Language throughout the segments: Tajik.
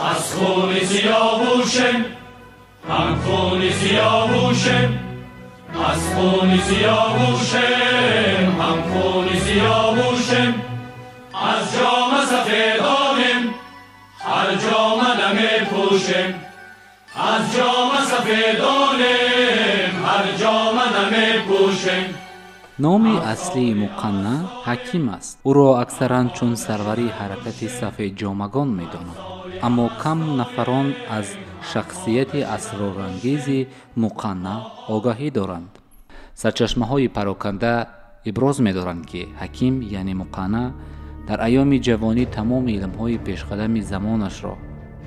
از خون سیاوشم هم خون سیاوشم از خون سیاوشم هم خون سیاوشم از جام سفیدانم هر جام نمی پوشم از جام سفیدانم هر جام نمی پوشم. نام اصلی مقنع حکیم است. او را اکثرا چون سروری حرکت سفید جامگان می دانند. اما کم نفران از شخصیت اسرارانگیز مقنع آگاهی دارند. سرچشمه های پراکنده ابراز می دارند که حکیم یعنی مقنع در ایام جوانی تمام علم های پیشقدم زمانش را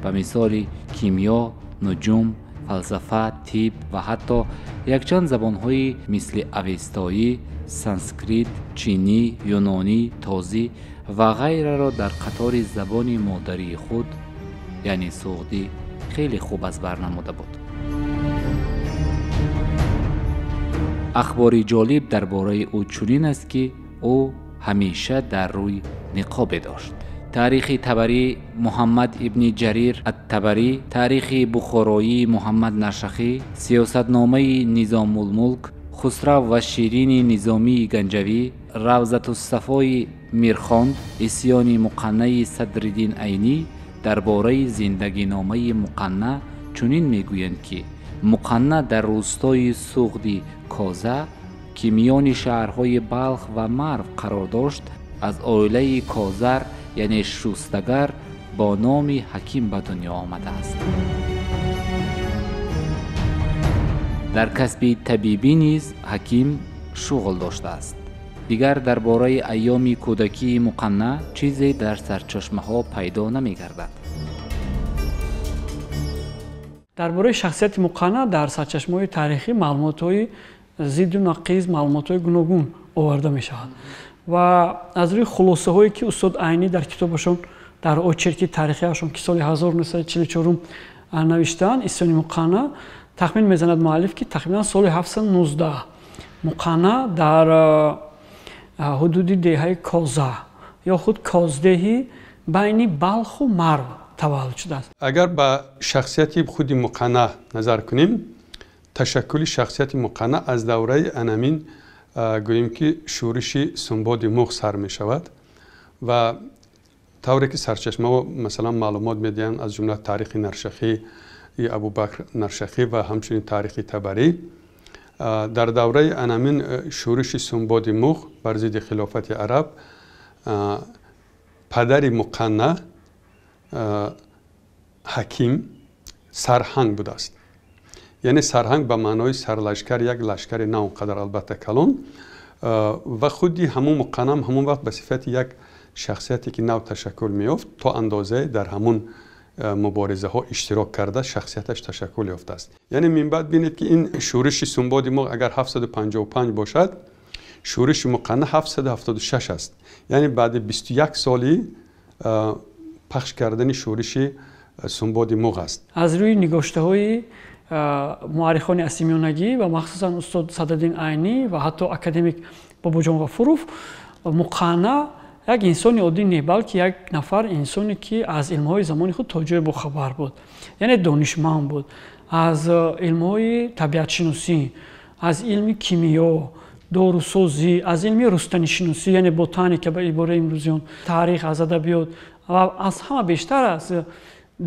به مثال کیمیا، نجوم، فلسفه، طب و حتی یکچند زبان‌های مثل اوستایی، سانسکریت، چینی، یونانی، تازی و غیره را در قطار زبان مادری خود یعنی سعودی خیلی خوب از بر نموده بود. اخباری جالب درباره او چنین است که او همیشه در روی نقاب داشت. تاریخ طبری محمد ابن جریر الطبری، تاریخ بخارایی محمد نرشخی، سیاستنامه نظام الملک خسرو و شیرین نظامی گنجوی، روضة الصفای میرخواند، اسیان مقنع صدرالدین عینی درباره زندگی نامه مقنع چنین میگویند که مقنع در روستای سوغدی کازه که میان شهرهای بلخ و مرو قرار داشت از عائله کازر یعنی شوستگر با نام حکیم به دنیا آمده است. در کسب طبیبی نیز حکیم شغل داشته است. دیگر درباره ایام کودکی مقنع چیزی در سرچشمه ها پیدا نمی گردد. درباره شخصیت مقنع در سرچشمه های تاریخی معلومات های ضد و نقیض، معلومات های گوناگون آورده می شود و از روی خلاصه هایی که استاد عینی در کتابشون در اوچرکی تاریخی هاشون که سال 1944 نوشتن اسیان مقنع تخمین میزند مؤلف که تقریبا سال 719 مقنع در حدود دهه کازه یا خود کازدهی بین بلخ و مرو تولد شده است. اگر به شخصیت خود مقنع نظر کنیم، تشکل شخصیت مقنع از دوره انامین گوییم که شورش سنباد مغ سر می شود و طوری که سرچشمه و مثلا معلومات میدین از جمله تاریخ نرشخی ابوبکر نرشخی و همچنین تاریخ طبری در دوره انامین شورش سنباد مغ بر ضد خلافت عرب پدر مقنع حکیم سرهنگ بوده است. یعنی سرهنگ به معنای سرلشکر، یک لشکر نه اونقدر البته کلان و خودی همون مقنع همون وقت به صفت یک شخصیتی که نو تشکل میافت تا اندازه در همون مبارزه ها اشتراک کرده شخصیتش تشکل یافته است. یعنی من بعد بینید که این شورش سنباد مغ اگر 755 باشد، شورش مقنع 776 است. یعنی بعد 21 سالی پخش کردن شورش سنباد مغ است. از روی نگاشته های مورخان اسیمیانگی و مخصوصا استاد صدرالدین عینی و حتی اکادمیک باباجان غفوروف مقنع یک انسان عادی نه بلکه یک نفر انسانی که از علم‌های زمان خود تا جای باخبر بود، یعنی دانشمند بود از علم‌های طبیعت شناسی، از علم کیمیا، داروسازی، از علم رستنی شناسی یعنی بوتانیک به عباره امروزیان، تاریخ، از ادبیات و از همه بیشتر از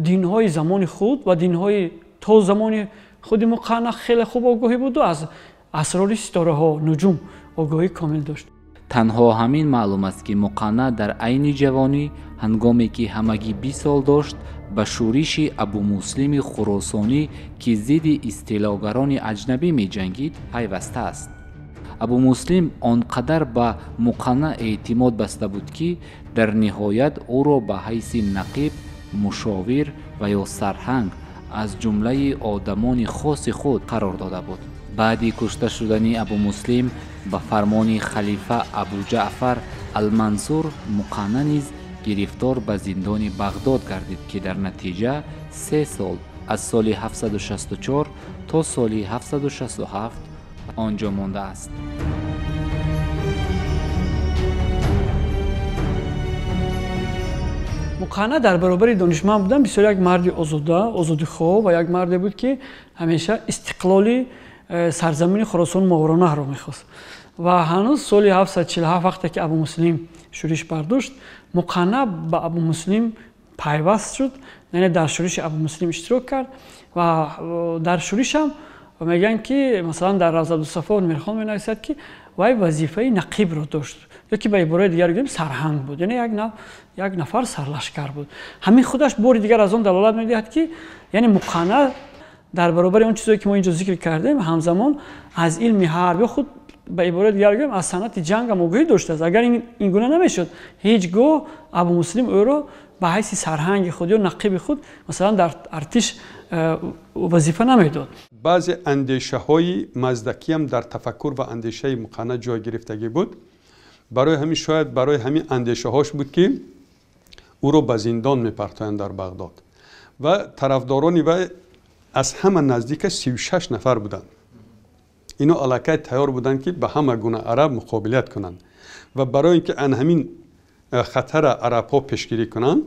دین‌های زمان خود و دین‌های تا زمان خود مقنع خیلی خوب آگاهی بود و از اسرار ستاره‌ها، نجوم آگاهی کامل داشت. تنها همین معلوم است که مقنع در عین جوانی هنگامی که همگی 20 سال داشت به شورش ابو مسلم خراسانی که ضد استیلاگران اجنبی می جنگید پیوسته است. ابو مسلم آنقدر به مقنع اعتماد بسته بود که در نهایت او را به حیث نقیب، مشاور و یا سرهنگ از جمله آدمان خاص خود قرار داده بود. بعد کشته شدن ابو مسلم به فرمان خلیفه ابو جعفر المنصور مقنع نیز گرفتار به زندان بغداد گردید که در نتیجه 3 سال از سال 764 تا سال 767 آنجا مانده است. муқанна дар баробари донишманд будан бисёр як марди озодихоҳ ва як марде буд ки ҳамеша истиқлоли сарзамини Хӯросон Моваронаҳро мехост. ва ҳанӯз соли 747 вақте ки Абу Муслим шӯриш бардошт, муқанна ба Абу Муслим пайваст шуд, яъне дар шӯриши Абу Муслим иштирок кард ва дар шӯришам мегӯянд ки масалан дар Равзатуссафо Мирхон менависад ки вай вазифаи нақибро дошт, ё ки ба ибораи дигар гӯем сарҳанг буд, яъне як нафар сарлашкар буд. ҳамин худаш бори дигар аз он далолат медиҳад ки яъне муқанна дар баробари он чизое ки мо инҷо зикр кардем ҳамзамон аз илми ҳарб ё худ ба ибораи дигар гӯем аз санъати ҷанг ҳам огоҳӣ доштааст. агар ин гуна намешуд, ҳеҷ гоҳ Абу Муслим ӯро ба ҳайси сарҳанги худ ё нақиби худ масалан дар артиш вазифа намедод. баъзе андешаҳои маздакиам дар тафаккур ва андешаи муқанна ҷой гирифтагӣ буд. барои ҳамин шояд барои ҳамин андешаҳош буд ки ӯро ба зиндон мепартоянд дар Бағдод ва тарафдорони вай аз ҳама наздикаш 36 нафар буданд. ино аллакай тайёр буданд ки ба ҳама гуна араб муқобилат кунанд ва барои ин ки ан ҳамин хатара арабҳо пешгирӣ кунанд,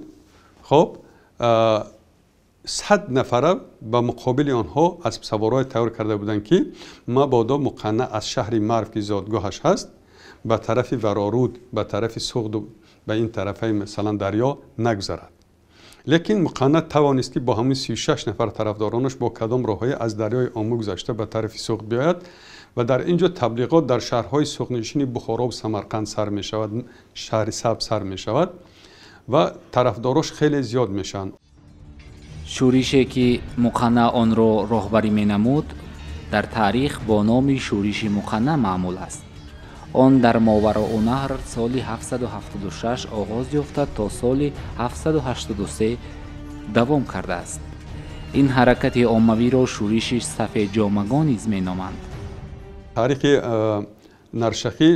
хоб 100 нафара ба муқобили онҳо аспсаворҳое тайёр карда буданд ки мабодо муқанна аз шаҳри Марв ки зодгоҳаш ҳаст ба тарафи Вароруд, ба тарафи Суғду, ба ин тарафаи масалан дарё нагузарад. лекин муқанна тавонист ки бо ҳамин 36 нафар тарафдоронаш бо кадом роҳҳое аз дарёи Ому гузашта ба тарафи Суғд биёяд ва дар инҷо таблиғот дар шаҳрҳои суғднишини Бухоро ва Самарқанд сар мешавад, шаҳри Сабз сар мешавад ва тарафдорош хеле зиёд мешаванд. шӯрише ки муқанна онро роҳбарӣ менамуд дар таърих бо номи шӯриши муқанна маъмул аст. он дар Мовароунаҳр соли 776 оғоз ёфта то соли 783 давом кардааст. ин ҳаракати оммавиро шӯриши сафеҷомагон низ меноманд. таърихи Наршахӣ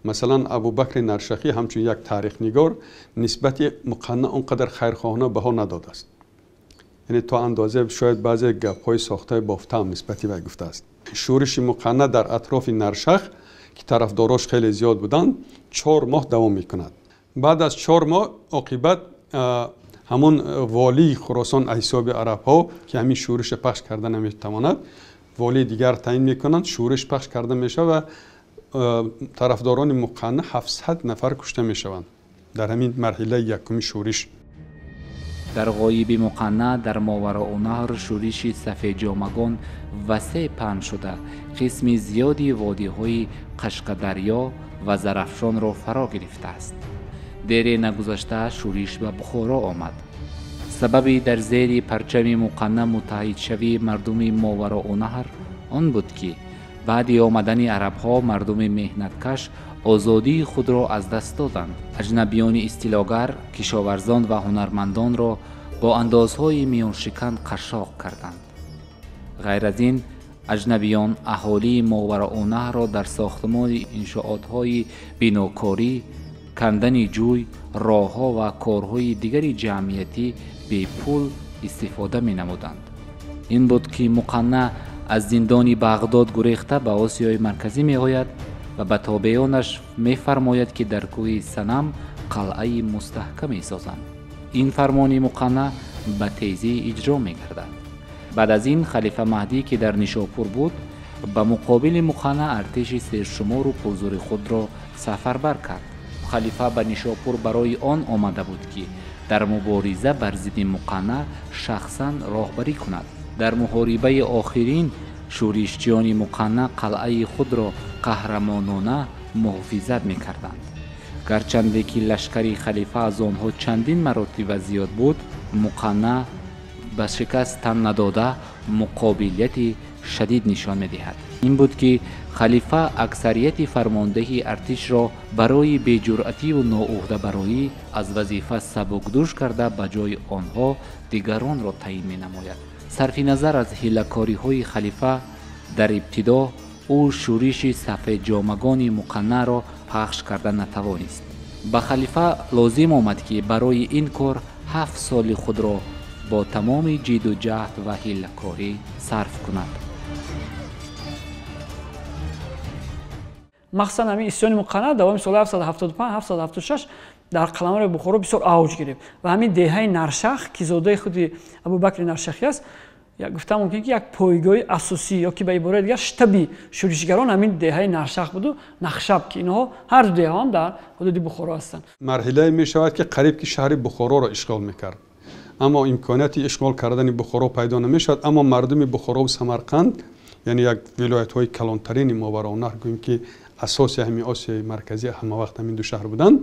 масалан Абу Бакри Наршахӣ ҳамчун як таърихнигор нисбати муқанна он қадар хайрхоҳона баҳо надодааст. яъне то андозе шояд баъзе гапҳои сохтаи бофтаам нисбати вай гуфтааст. шӯриши муқанна дар атрофи Наршах ки тарафдорош хеле зиёд буданд 4 моҳ давом мекунад. баъд аз 4 моҳ оқибат ҳамон волии Хӯросон аҳсоби арабҳо ки ҳамин шӯриша пахш карда наметавонад, волии дигар таъин мекунанд, шӯриш пахш карда мешавад ва тарафдорони муқанна 700 нафар кушта мешаванд дар ҳамин марҳилаи якуми шӯриш. дар ғоиби муқанна дар Мовароунаҳр шӯриши сафеҷомагон васеъ паҳн шуда қисми зиёди водиҳои Қашқадарё ва Зарафшонро фаро гирифтааст. дере нагузашта шӯриш ба Бухоро омад. сабаби дар зери парчами муқанна муттаҳидшавии мардуми Мовароунаҳр он буд ки баъди омадани арабҳо мардуми меҳнаткаш озодии худро аз даст доданд. аҷнабиёни истилогар кишоварзон ва ҳунармандонро бо андозҳои миёншикан қашшоқ карданд. ғайр аз ин аҷнабиён аҳолии Мовароунаҳрро дар сохтмони иншоотҳои бинокорӣ, кандани ҷӯй, роҳҳо ва корҳои дигари ҷамъиятӣ бепул истифода менамуданд. ин буд ки муқанна аз зиндони Бағдод гурехта ба Осиёи марказӣ меояд ва ба тобеонаш мефармояд ки дар кӯҳи Санам қалъаи мустаҳкаме созанд. ин фармони муқанна ба тезӣ иҷро мегардад. баъд аз ин халифа Маҳдӣ ки дар Нишопур буд, ба муқобили муқанна артиши сершумору пурзури худро сафарбар кард. халифа ба Нишопур барои он омада буд ки дар мубориза бар зидди муқанна шахсан роҳбарӣ кунад. дар муҳорибаи охирин шӯришҷиёни муқанна қалъаи худро қаҳрамонона муҳофизат мекарданд. гарчанде ки лашкари халифа аз онҳо чандин маротиба зиёд буд, муқанна ба шикаст тан надода муқобилияти шадид нишон медиҳад. ин буд ки халифа аксарияти фармондеҳи артишро барои беҷуръативу ноӯҳдабароӣ аз вазифа сабукдӯш карда ба ҷои онҳо дигаронро таъин менамояд. сарфи назар аз ҳилакориҳои халифа дар ибтидо ӯ шӯриши сафеҷомагони муқаннаро пахш карда натавонист. ба халифа лозим омад ки барои ин кор 7 соли худро бо тамоми ҷидду ҷаҳд ва ҳилакорӣ сарф кунад. махсусан ҳамин исьёни муқанна давоми соли 775-776 дар қаламари Бухоро бисёр авҷ гирифт ва ҳамин деҳаи Наршах ки зодаи худи Абубакри Наршахӣ аст, гуфтам мумкин ки як пойгоҳи асосӣ ё ки ба ибораи дигар штаби шӯришгарон ҳамин деҳаи Наршах буду, Нахшаб ки инҳо ҳар ду деҳаам дар ҳудуди Бухоро ҳастанд. марҳилае мешавад ки қариб ки шаҳри Бухороро ишғол мекард, аммо имконияти ишғол кардани Бухоро пайдо намешавад. Аммо мардуми Бухоро ва Самарқанд, яъне як вилоятҳои калонтарини Моваронаҳр гӯем ки асоси ҳамин Осияи марказӣ ҳамавақт ҳамин ду шаҳр буданд,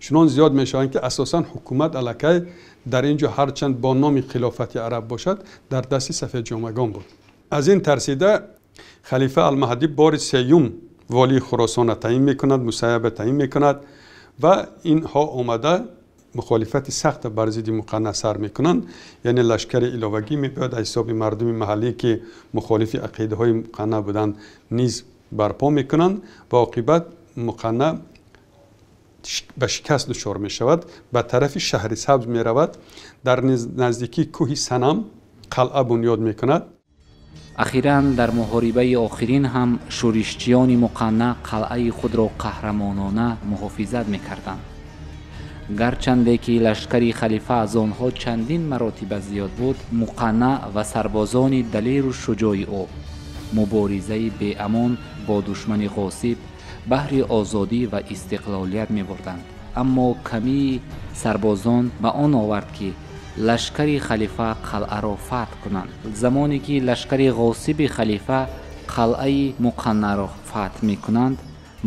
чунон зиёд мешаванд ки асосан ҳукумат аллакай дар ин ҷо ҳарчанд бо номи хилофати араб бошад, дар дасти сафедҷомагон буд. аз ин тарсида халифа Алмаҳдӣ бори сеюм волии Хуросона таъин мекунад, Мусайяба таъин мекунад ва инҳо омада мухолифати сахта бар зидди Муқанна сар мекунанд, яъне лашкари иловагӣ меояд аз ҳисоби мардуми маҳаллӣ ки мухолифи ақидаҳои Муқанна буданд низ барпо мекунанд ва оқибат Муқанна ба шикаст дучор мешавад, ба тарафи шаҳри Сабз меравад, дар наздикии кӯҳи Санам қалъа бунёд мекунад. ахиран дар муҳорибаи охирин ҳам шӯришчиёни Муқанна қалъаи худро қаҳрамонона муҳофизат мекарданд. гарчанде ки лашкари халифа аз онҳо чандин маротиба зиёд буд, Муқанна ва сарбозони далеру шуҷои ӯ муборизаи беамон бо душмани ғосиб баҳри озодӣ ва истиқлолият мебурданд. аммо камии сарбозон ба он овард ки лашкари халифа қалъаро фатҳ кунанд. замоне ки лашкари ғосиби халифа қалъаи Муқаннаро фатҳ мекунанд,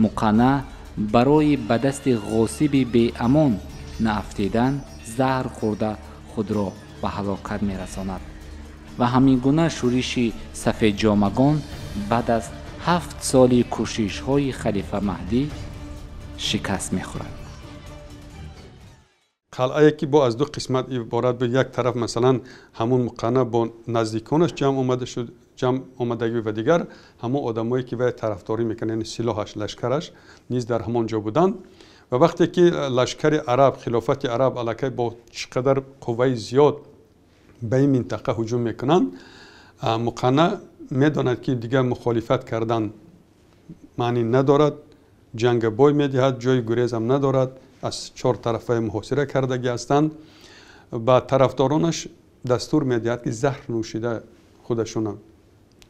Муқанна барои ба дасти ғосиби беамон наафтидан заҳр хӯрда худро ба ҳалокат мерасонад ва ҳамин гуна шӯриши сафедҷомагон баъд аз 7 соли кӯшишҳои халифа Маҳдӣ шикаст мехӯрад. қалъае ки бо аз ду қисмат иборат буд, як тараф масалан ҳамун Муқанна бо наздиконаш ҷамъ омадагӣ ва дигар ҳамон одамое ки вай тарафдорӣ мекунанд, яъне силоҳаш, лашкараш низ дар ҳамон ҷо буданд ва вақте ки лашкари араб, хилофати араб аллакай бо чӣ қадар қувваи зиёд ба ин минтақа ҳуҷум мекунанд, Муқанна медонад ки дигар мухолифат кардан маънӣ надорад, ҷанга бой медиҳад, ҷои гурезам надорад, аз чор тарафаи муҳосира кардагӣ ҳастанд. ба тарафдоронаш дастур медиҳад ки заҳр нӯшида худашона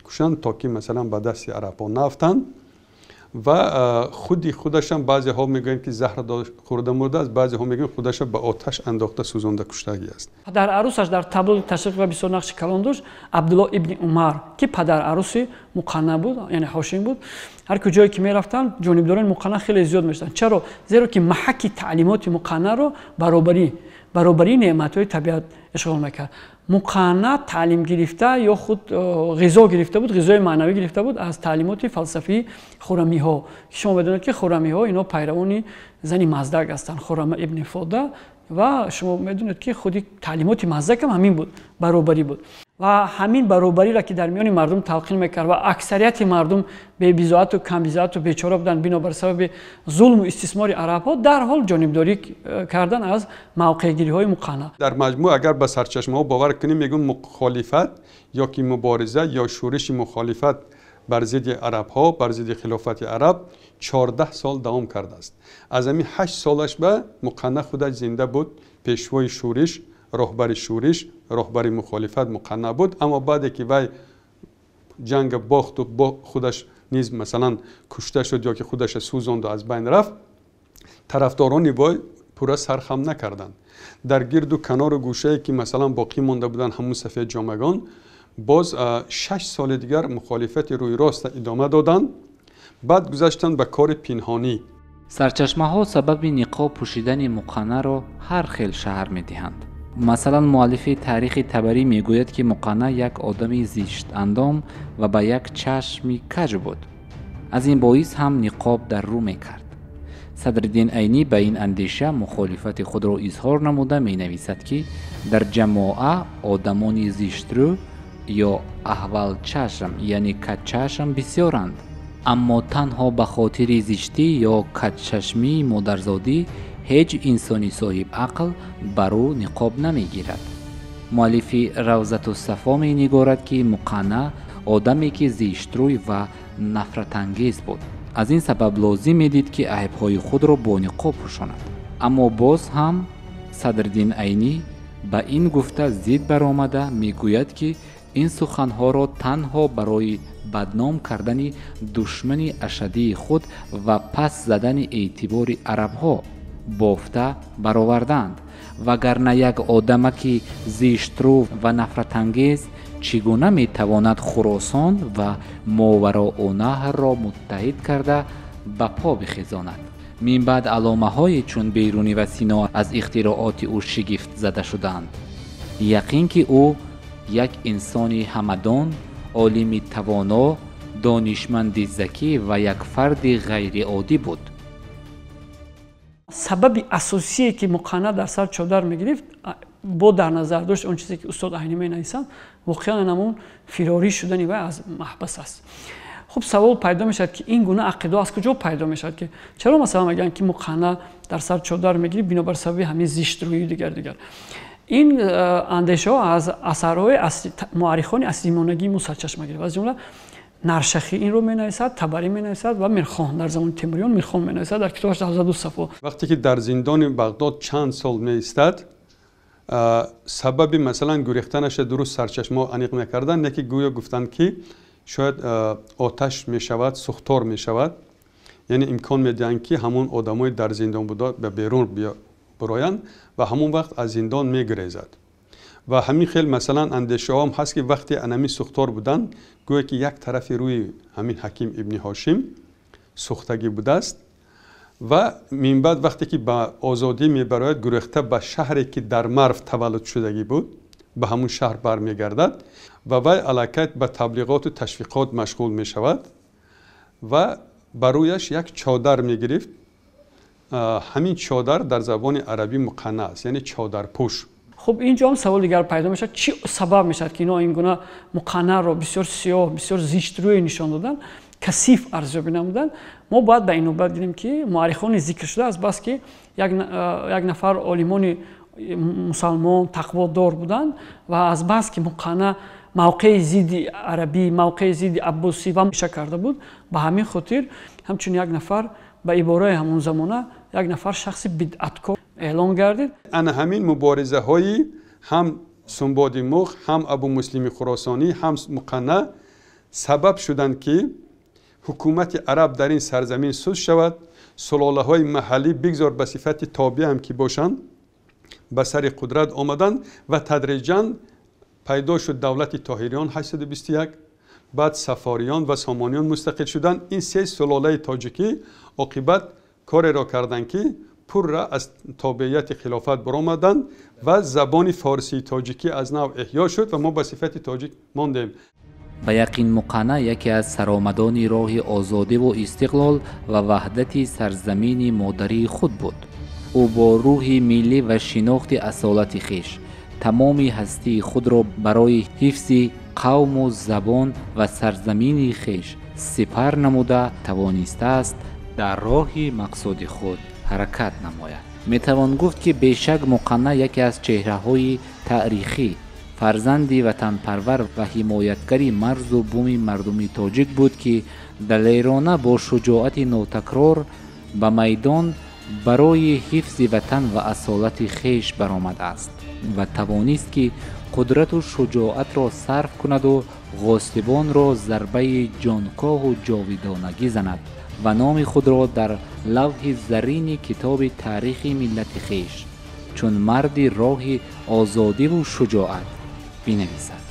кушанд, то ки масалан ба дасти арабҳо нафтанд ва худи худашам баъзеҳо мегӯянд ки заҳр хӯрда мурдааст, баъзеҳо мегӯянд худаша ба оташ андохта сӯзонда куштагӣ аст. падар арӯсаш дар таблоғи ташриқ ва бисёр нақши калон дошт, Абдулло ибни Умар ки падар арӯси Муқанна буд, яъне ҳошим буд. ҳар куҷое ки мерафтанд ҷонибдорони Муқанна хеле зиёд мештанд. чаро? зеро ки маҳаки таълимоти Муқаннаро баробарии неъматҳои табиат ишғол мекард. Муқанна таълим гирифта ё худ ғизо гирифта буд, ғизои маънавӣ гирифта буд аз таълимоти фалсафии Хуррамиҳо. Шумо медонед ки Хуррамиҳо инҳо пайравони зани Маздаг ҳастанд, Хуррама ибни Фода, ва шумо медонед ки худи таълимоти Маздаг ҳам ҳамин буд, баробарӣ буд. ва ҳамин баробариро ки дар миёни мардум талқин мекард ва аксарияти мардум бебизоату камбизоату бечора буданд бинобар сабаби зулму истисмори арабҳо, дарҳол ҷонибдорӣ кардан аз мавқеъгириҳои Муқанна. дар маҷмӯъ агар ба сарчашмаҳо бовар кунем, мегӯн мухолифат ё ки мубориза ё шӯриши мухолифат бар зидди арабҳо, бар зидди хилофати араб 14 сол давом кардааст. аз ҳамин 8 солаш ба Муқанна худаш зинда буд, пешвои шӯриш, роҳбари шӯриш, роҳбари мухолифат Муқанна буд. аммо баъде ки вай ҷанга бохту худаш низ масалан кушта шуд ё ки худаша сӯзонду аз байн рафт, тарафдорони вой пурра сархам накарданд. дар гирду канору гӯшае ки масалан боқӣ монда буданд ҳамун сафедҷомагон, боз 6 соли дигар мухолифати рӯйроста идома доданд, баъд гузаштанд ба кори пинҳонӣ. сарчашмаҳо сабаби ниқоб пӯшидани Муқаннаро ҳар хел шаҳр медиҳанд. масалан муаллифи таърихи Табарӣ мегӯяд ки Муқанна як одами зиштандом ва ба як чашми каҷ буд. аз ин боис ҳам ниқоб дар рӯ мекард. Садриддин Айнӣ ба ин андеша мухолифати худро изҳор намуда менависад ки дар ҷамоа одамони зиштрӯ ё аҳвалчашм яъне каҷчашм бисёранд, аммо танҳо ба хотири зиштӣ ё каҷчашмии модарзодӣ ҳеҷ инсони соҳибақл бар ӯ ниқоб намегирад. муаллифи Равзатуссафо менигорад ки Муқанна одаме ки зиштрӯй ва нафратангез буд. аз ин сабаб лозим медид ки айбҳои худро бо ниқоб пӯшонад. اما باز هم صدرالدین عینی به این گفته ضد برآمده میگوید که این سخنها را تنها برای بدنام کردن دشمن اشدی خود و پس زدن اعتبار عربها بافته برآوردند، وگرنه یک آدمک زشترو و نفرت انگیز چگونه میتواند خراسان و ماوراءالنهر را متحد کرده به پا بخیزاند؟ من بعد علامه های چون بیرونی و سینا از اختراعات او شگفت زده شدند. یقین که او یک انسان همدان، عالم توانا، دانشمند ذکی و یک فرد غیر عادی بود. سبب اساسی که مقنعه در سر چادر میگرفت با در نظر داشت اون چیزی که استاد عینی مینویسند واقعا همون فراری شدن و از محبس است. خب سوال پیدا میشد که این گونه عقیده از کجا پیدا میشد که چرا مثلا میگن که مقنعه در سر چادر میگیره بنابر سبب همین زشت رویی دیگر. این اندیشه ها از اثرهای مورخان اصلیمانگی مو سرچشمه گرفت. از جمله نرشخی این رو مینویسد، طبری مینویسد و میرخان در زمان تیموریان میرخان مینویسد در کتابش 12 صفحه. وقتی که در زندان بغداد چند سال میایستاد، سبب مثلا گریختنش درست سرچشمه انیق میکردن، یکی گویا گفتند که شاید آتش میشود، سوختار میشود، یعنی امکان میدهند که همون آدمای در زندان بوده به بیرون برایند و همون وقت از زندان میگریزد. و همین خیلی مثلا اندیشه هم هست که وقتی انمی سوختار بودن گویا که یک طرف روی همین حکیم ابن هاشم سوختگی بوده است و من بعد وقتی که به آزادی میبراید گریخته به شهری که در مرو تولد شدگی بود به همون شهر برمیگردد و وی علاقه به تبلیغات و تشویقات مشغول می شود و برویش یک چادر می گرفت. همین چادر در زبان عربی مقنعه است، یعنی چادر پوش. خب اینجا هم سوال دیگر پیدا میشد چی سبب میشد که اینا این گونه مقنعه رو بسیار سیاه، بسیار زشت روی نشان دادن، کثیف ارزیابی نمودن؟ ما باید به این نوبت دیدیم که مورخان ذکر شده از بس که یک نفر عالمان مسلمان تقوادار بودند و از بس که مقنعه موقع ضد عربی، موقع ضد عباسی و میشه کرده بود، به همین خاطر همچون یک نفر به عباره همون زمانه یک نفر شخص بدعتکار اعلام گردید. ان همین مبارزه های هم سنباد مخ، هم ابو مسلم خراسانی، هم مقنعه سبب شدند که حکومت عرب در این سرزمین سوز شود، سلاله های محلی بگذار به صفت تابع هم که باشند به سر قدرت آمدند و تدریجاً پیدا شد دولت طاهریان 821، بعد صفاریان و سامانیان مستقل شدند. این سه سلاله تاجیکی عاقبت کار را کردند که پر را از تابعیت خلافت برآمدند و زبان فارسی تاجیکی از نو احیا شد و ما به صفت تاجیک ماندیم. به یقین مقنعه یکی از سرآمدان راه آزادی و استقلال و وحدت سرزمین مادری خود بود. او با روح ملی و شناخت اصالت خویش تمام هستی خود را برای حفظ قوم و زبان و سرزمین خویش سپر نموده توانسته است در راه مقصود خود حرکت نماید. میتوان گفت که بیشک مقنعه یکی از چهره‌های تاریخی، فرزندی وطن پرور و حمایتگری مرز و بوم مردم تاجیک بود که دلیرانه با شجاعت نوتکرار به میدان برای حفظ وطن و اصالت خویش برآمده است و توانست که قدرت و شجاعت را صرف کند و غاصبان را ضربه جانکاه و جاودانگی زند و نام خود را در لوح زرین کتاب تاریخ ملت خویش چون مرد راه آزادی و شجاعت بنویسد.